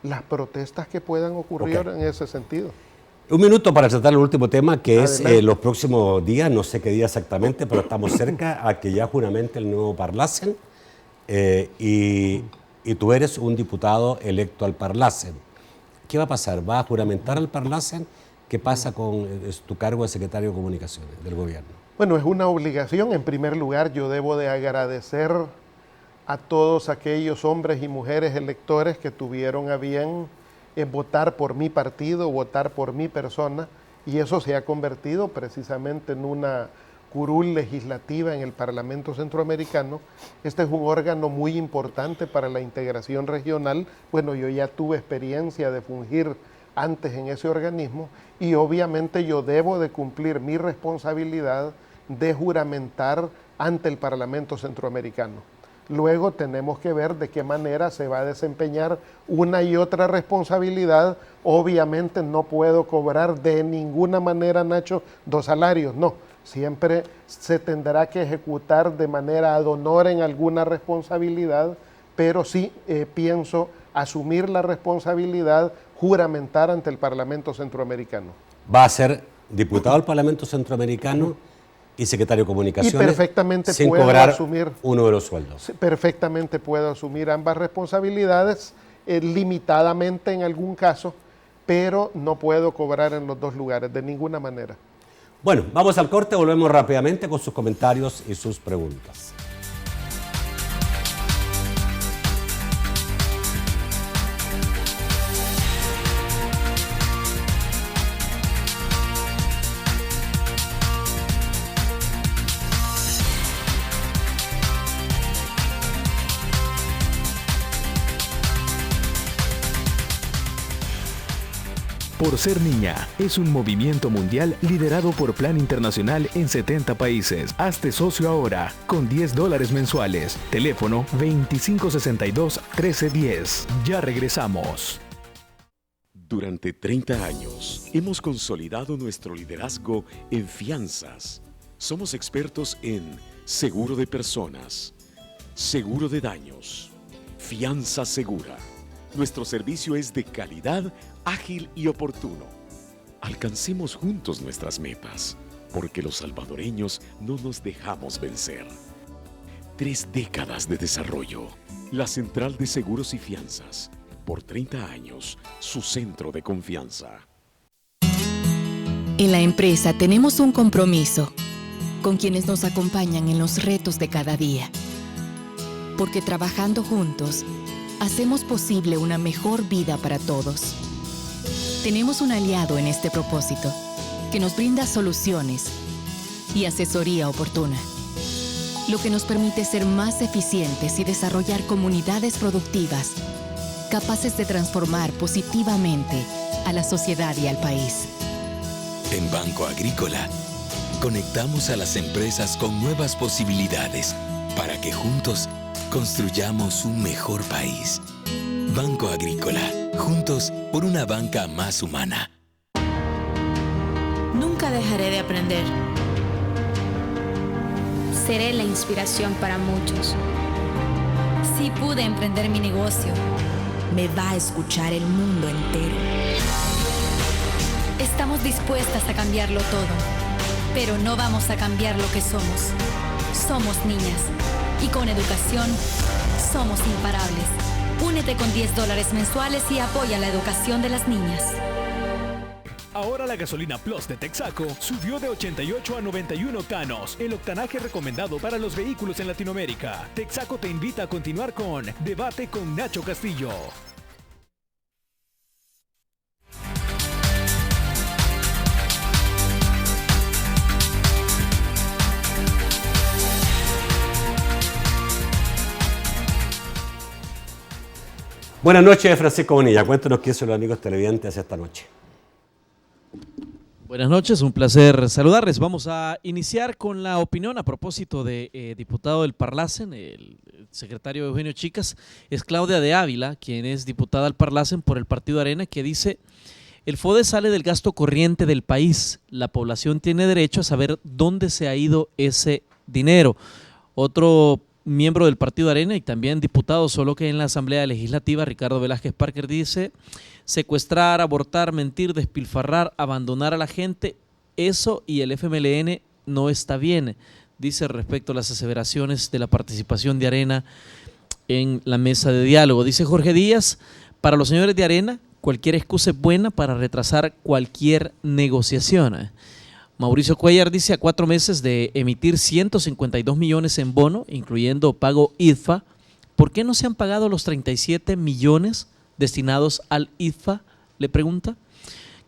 las protestas que puedan ocurrir en ese sentido. Un minuto para tratar el último tema, que es los próximos días, no sé qué día exactamente, pero estamos cerca a que ya juramente el nuevo Parlacen, y tú eres un diputado electo al Parlacen. ¿Qué va a pasar? ¿Va a juramentar al Parlacen? ¿Qué pasa con tu cargo de secretario de Comunicaciones del gobierno? Bueno, es una obligación. En primer lugar, yo debo de agradecer a todos aquellos hombres y mujeres electores que tuvieron a bien votar por mi partido, votar por mi persona, y eso se ha convertido precisamente en una curul legislativa en el Parlamento Centroamericano. Este es un órgano muy importante para la integración regional. Bueno, yo ya tuve experiencia de fungir antes en ese organismo, y obviamente yo debo de cumplir mi responsabilidad de juramentar ante el Parlamento Centroamericano. Luego tenemos que ver de qué manera se va a desempeñar una y otra responsabilidad. Obviamente no puedo cobrar de ninguna manera, Nacho, 2 salarios, no. Siempre se tendrá que ejecutar de manera ad honorem alguna responsabilidad, pero sí pienso asumir la responsabilidad, juramentar ante el Parlamento Centroamericano. ¿Va a ser diputado del Parlamento Centroamericano y secretario de Comunicaciones, y perfectamente sin puedo cobrar asumir uno de los sueldos? Perfectamente puedo asumir ambas responsabilidades, limitadamente en algún caso, pero no puedo cobrar en los 2 lugares, de ninguna manera. Bueno, vamos al corte, volvemos rápidamente con sus comentarios y sus preguntas. Por ser niña es un movimiento mundial liderado por Plan Internacional en 70 países. Hazte socio ahora con $10 mensuales. Teléfono 2562-1310. Ya regresamos. Durante 30 años hemos consolidado nuestro liderazgo en fianzas. Somos expertos en seguro de personas, seguro de daños, fianza segura, Nuestro servicio es de calidad, ágil y oportuno. Alcancemos juntos nuestras metas, porque los salvadoreños no nos dejamos vencer. 3 décadas de desarrollo. La Central de Seguros y Fianzas. Por 30 años, su centro de confianza. En la empresa tenemos un compromiso con quienes nos acompañan en los retos de cada día. Porque trabajando juntos, hacemos posible una mejor vida para todos. Tenemos un aliado en este propósito, que nos brinda soluciones y asesoría oportuna, lo que nos permite ser más eficientes y desarrollar comunidades productivas, capaces de transformar positivamente a la sociedad y al país. En Banco Agrícola, conectamos a las empresas con nuevas posibilidades para que juntos construyamos un mejor país. Banco Agrícola, juntos por una banca más humana. Nunca dejaré de aprender. Seré la inspiración para muchos. Si pude emprender mi negocio, me va a escuchar el mundo entero. Estamos dispuestas a cambiarlo todo, pero no vamos a cambiar lo que somos. Somos niñas. Y con educación, somos imparables. Únete con $10 mensuales y apoya la educación de las niñas. Ahora la gasolina Plus de Texaco subió de 88 a 91 octanos, el octanaje recomendado para los vehículos en Latinoamérica. Texaco te invita a continuar con Debate con Nacho Castillo. Buenas noches, Francisco Bonilla. Cuéntanos qué son los amigos televidentes esta noche. Buenas noches, un placer saludarles. Vamos a iniciar con la opinión a propósito de diputado del Parlacen, el secretario Eugenio Chicas. Es Claudia de Ávila, quien es diputada al Parlacen por el Partido Arena, que dice: el FODE sale del gasto corriente del país. La población tiene derecho a saber dónde se ha ido ese dinero. Otro miembro del Partido Arena y también diputado, solo que en la Asamblea Legislativa, Ricardo Velázquez Parker, dice: secuestrar, abortar, mentir, despilfarrar, abandonar a la gente, eso y el FMLN no está bien, dice respecto a las aseveraciones de la participación de Arena en la mesa de diálogo. Dice Jorge Díaz: para los señores de Arena, cualquier excusa es buena para retrasar cualquier negociación. Mauricio Cuellar dice: a 4 meses de emitir 152 millones en bono, incluyendo pago IDFA, ¿por qué no se han pagado los 37 millones destinados al IDFA? Le pregunta.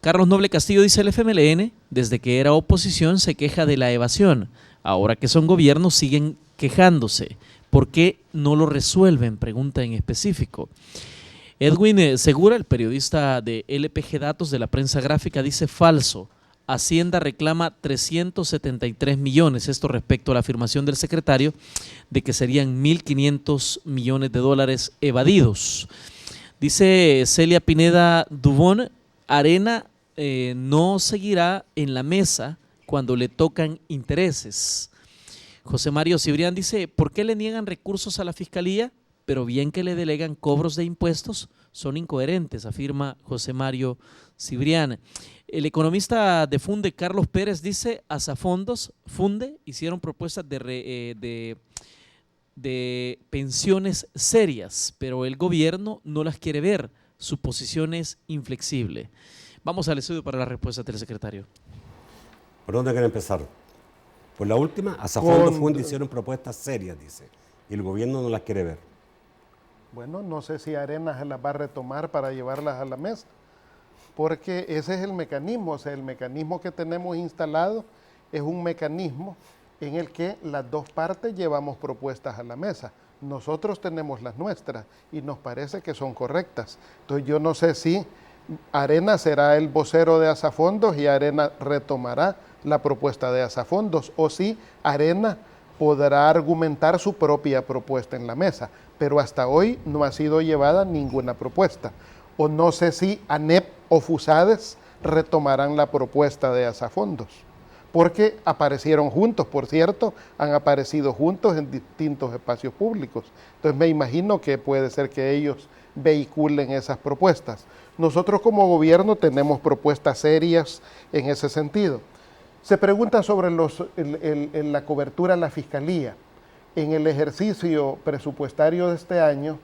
Carlos Noble Castillo dice: el FMLN, desde que era oposición, se queja de la evasión. Ahora que son gobierno, siguen quejándose. ¿Por qué no lo resuelven? Pregunta en específico. Edwin Segura, el periodista de LPG Datos de la prensa gráfica, dice: falso. Hacienda reclama 373 millones, esto respecto a la afirmación del secretario de que serían 1.500 millones de dólares evadidos. Dice Celia Pineda Dubón: Arena no seguirá en la mesa cuando le tocan intereses. José Mario Cibrián dice: ¿por qué le niegan recursos a la Fiscalía, pero bien que le delegan cobros de impuestos? Son incoherentes, afirma José Mario Cibrián. El economista de Funde, Carlos Pérez, dice: Asafondos, Funde, hicieron propuestas de pensiones serias, pero el gobierno no las quiere ver. Su posición es inflexible. Vamos al estudio para la respuesta del secretario. ¿Por dónde quieren empezar? Por la última, Asafondos, Funde hicieron propuestas serias, dice, y el gobierno no las quiere ver. Bueno, no sé si Arena se las va a retomar para llevarlas a la mesa, porque ese es el mecanismo. O sea, el mecanismo que tenemos instalado es un mecanismo en el que las dos partes llevamos propuestas a la mesa. Nosotros tenemos las nuestras y nos parece que son correctas. Entonces yo no sé si Arena será el vocero de Asafondos y Arena retomará la propuesta de Asafondos, o si Arena podrá argumentar su propia propuesta en la mesa, pero hasta hoy no ha sido llevada ninguna propuesta. O no sé si ANEP o FUSADES retomarán la propuesta de Asafondos, porque aparecieron juntos, por cierto, han aparecido juntos en distintos espacios públicos. Entonces me imagino que puede ser que ellos vehiculen esas propuestas. Nosotros como gobierno tenemos propuestas serias en ese sentido. Se pregunta sobre la cobertura a la Fiscalía. En el ejercicio presupuestario de este año,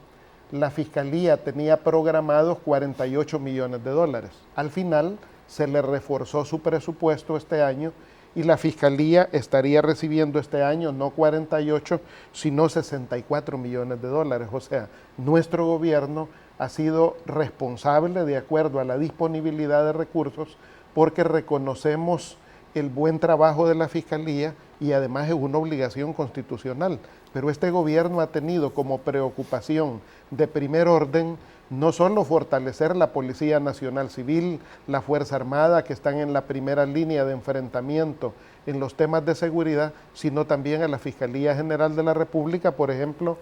la Fiscalía tenía programados 48 millones de dólares. Al final se le reforzó su presupuesto este año y la Fiscalía estaría recibiendo este año no 48, sino 64 millones de dólares. O sea, nuestro gobierno ha sido responsable de acuerdo a la disponibilidad de recursos porque reconocemos el buen trabajo de la Fiscalía y además es una obligación constitucional. Pero este gobierno ha tenido como preocupación de primer orden no solo fortalecer la Policía Nacional Civil, la Fuerza Armada, que están en la primera línea de enfrentamiento en los temas de seguridad, sino también a la Fiscalía General de la República, por ejemplo,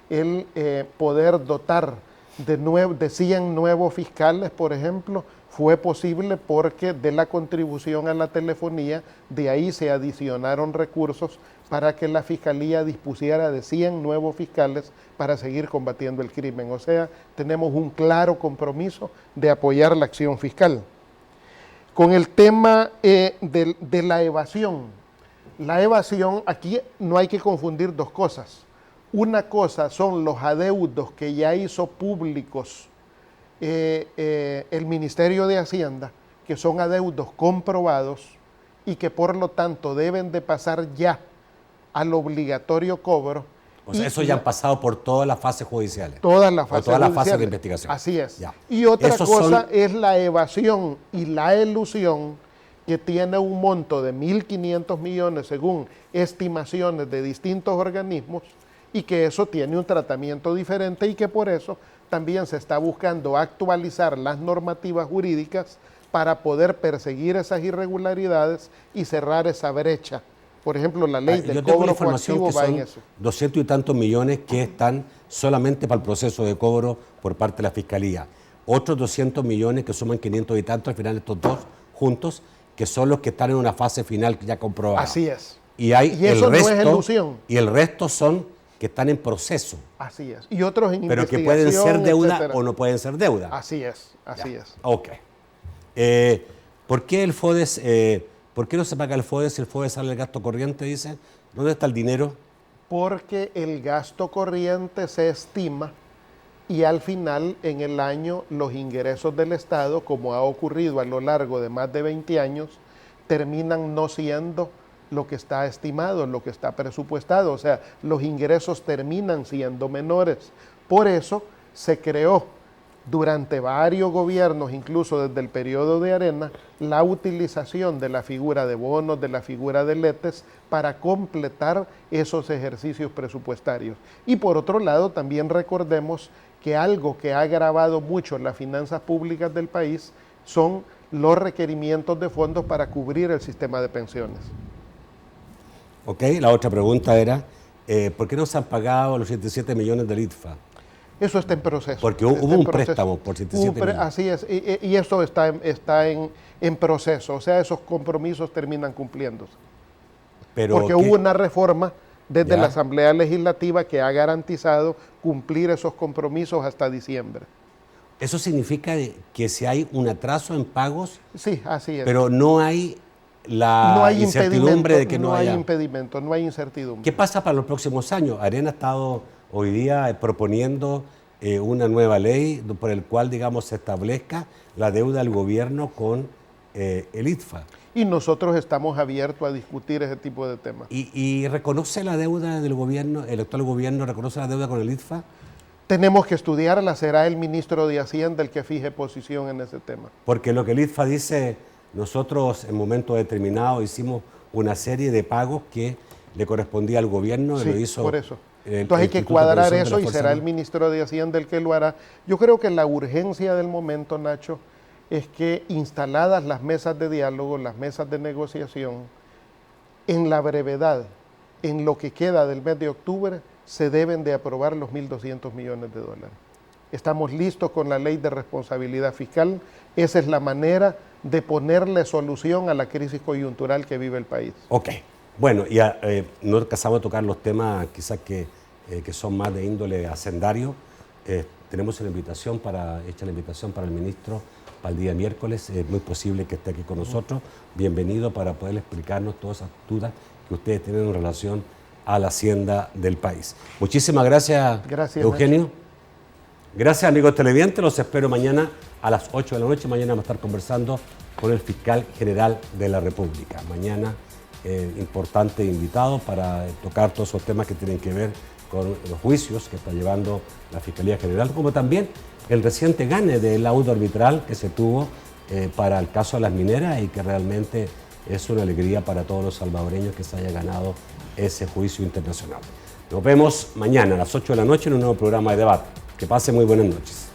el poder dotar de 100 nuevos fiscales, por ejemplo, fue posible porque de la contribución a la telefonía, de ahí se adicionaron recursos para que la Fiscalía dispusiera de 100 nuevos fiscales para seguir combatiendo el crimen. O sea, tenemos un claro compromiso de apoyar la acción fiscal. Con el tema de la evasión, aquí no hay que confundir dos cosas. Una cosa son los adeudos que ya hizo públicos el Ministerio de Hacienda, que son adeudos comprobados y que por lo tanto deben de pasar ya al obligatorio cobro. O sea, eso ya han pasado por todas las fases judiciales. Todas las fases judiciales. Todas las fases de investigación. Así es. Ya. Y otra cosa es la evasión y la elusión, que tiene un monto de 1.500 millones según estimaciones de distintos organismos, y que eso tiene un tratamiento diferente y que por eso también se está buscando actualizar las normativas jurídicas para poder perseguir esas irregularidades y cerrar esa brecha. Por ejemplo, la ley del cobro coactivo va en eso. 200 y tantos millones que están solamente para el proceso de cobro por parte de la Fiscalía. Otros 200 millones que suman 500 y tantos, al final estos dos juntos, que son los que están en una fase final ya comprobada. Así es. Y eso no es ilusión. Y el resto son que están en proceso. Así es. Y otros en pero investigación, que pueden ser deuda, etcétera, o no pueden ser deuda. Así es, así es. Ok. ¿Por qué el FODES, por qué no se paga el FODES si el FODES sale el gasto corriente, dice? ¿Dónde está el dinero? Porque el gasto corriente se estima y al final en el año los ingresos del Estado, como ha ocurrido a lo largo de más de 20 años, terminan no siendo lo que está estimado, lo que está presupuestado. O sea, los ingresos terminan siendo menores. Por eso se creó durante varios gobiernos, incluso desde el periodo de Arena, la utilización de la figura de bonos, de la figura de letes, para completar esos ejercicios presupuestarios. Y por otro lado, también recordemos que algo que ha agravado mucho las finanzas públicas del país son los requerimientos de fondos para cubrir el sistema de pensiones. Ok, la otra pregunta era, ¿por qué no se han pagado los 77 millones del ITFA? Eso está en proceso. Porque hubo un préstamo por 77 millones. Así es, y eso está en proceso, o sea, esos compromisos terminan cumpliéndose. Porque hubo una reforma desde la Asamblea Legislativa que ha garantizado cumplir esos compromisos hasta diciembre. ¿Eso significa que si hay un atraso en pagos? Sí, así es. Pero no hay incertidumbre de que no haya. No hay impedimento, no hay incertidumbre. ¿Qué pasa para los próximos años? Arena ha estado hoy día proponiendo una nueva ley por el cual, digamos, se establezca la deuda del gobierno con el ITFA. Y nosotros estamos abiertos a discutir ese tipo de temas. ¿Y reconoce la deuda del gobierno, el actual gobierno reconoce la deuda con el ITFA? Tenemos que estudiarla, será el ministro de Hacienda el que fije posición en ese tema. Porque lo que el ITFA dice, nosotros en momento determinado hicimos una serie de pagos que le correspondía al gobierno, sí, lo hizo. Por eso. Entonces hay que cuadrar eso y será el ministro de Hacienda el que lo hará. Yo creo que la urgencia del momento, Nacho, es que instaladas las mesas de diálogo, las mesas de negociación, en la brevedad, en lo que queda del mes de octubre, se deben de aprobar los 1.200 millones de dólares. Estamos listos con la ley de responsabilidad fiscal. Esa es la manera de ponerle solución a la crisis coyuntural que vive el país. Ok. Bueno, ya no alcanzamos a tocar los temas quizás que son más de índole hacendario. tenemos una invitación hecha la invitación para el ministro para el día miércoles. Es muy posible que esté aquí con nosotros. Bienvenido para poder explicarnos todas esas dudas que ustedes tienen en relación a la hacienda del país. Muchísimas gracias, Eugenio. Nacho. Gracias, amigos televidentes. Los espero mañana a las 8 de la noche. Mañana vamos a estar conversando con el fiscal general de la República. Mañana, importante invitado para tocar todos esos temas que tienen que ver con los juicios que está llevando la Fiscalía General, como también el reciente gane del laudo arbitral que se tuvo para el caso de las mineras y que realmente es una alegría para todos los salvadoreños que se haya ganado ese juicio internacional. Nos vemos mañana a las 8 de la noche en un nuevo programa de debate. Que pase muy buenas noches.